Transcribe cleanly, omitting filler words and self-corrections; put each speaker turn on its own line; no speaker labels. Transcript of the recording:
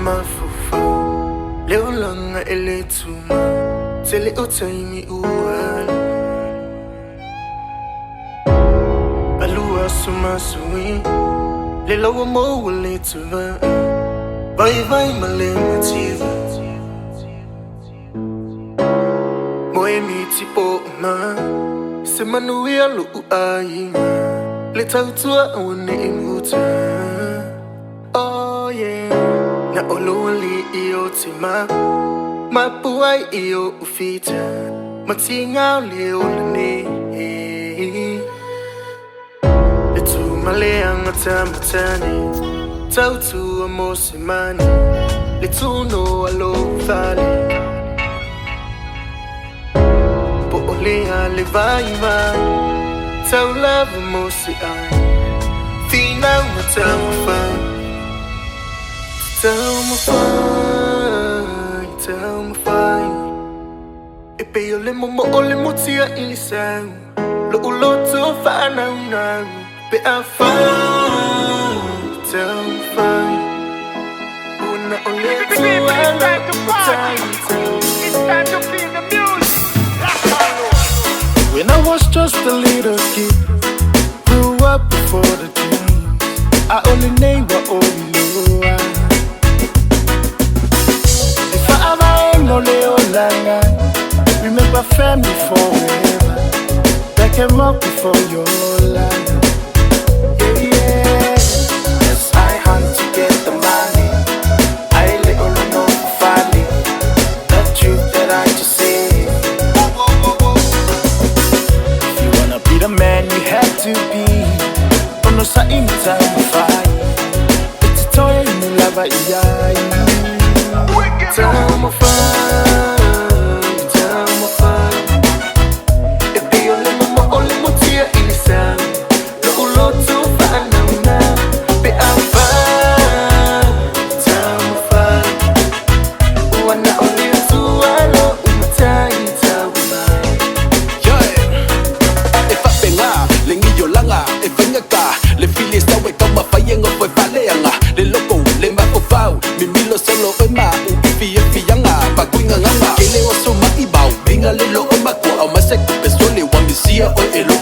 mafufa leo langa eletuma tele utaimi uwala alua sumasui lelo wa mo letuva vai vai malemativa moemi tipo ma semanuia lu aima le tautua one imuta oh yeah na ololi iyo tima mapuai iyo ufita matinga leo lene letu maleanga tamatani tautu amosimani letu no alo vale po olea le vai vai tau love mosi ai fina matama tell me fine. Epe yo le momo ole motia ilisau. Lo uloto fa na. Be I fine. Tell me fine. Una ole to
It's time to feel the music.
When I was just a little kid, grew up before the dreams. I only name what Obiloa. No Leolanga, remember family forever. That came up before your life. Yeah. Yes, I hunt to get the money. I little know funny. The truth that I just say. If you wanna be the man, you have to be. On no side in time fight. It's a toy in the lava, yeah. Tell me fine, tell me fine. If the only motia ilisa, no ulotu fa na, be I fine. Tell me fine. Wana only tu alo umatai tell me.
Yeah. If I benga, lengi yolanga, if ngaka, le filis tawe kama fayengo fue valeanga, le loco, le mako fau, mi milo solo ema. Fianga pakwinga nganga kele oso maibau binga lelo omakwa au maseku pesole wambisia o elo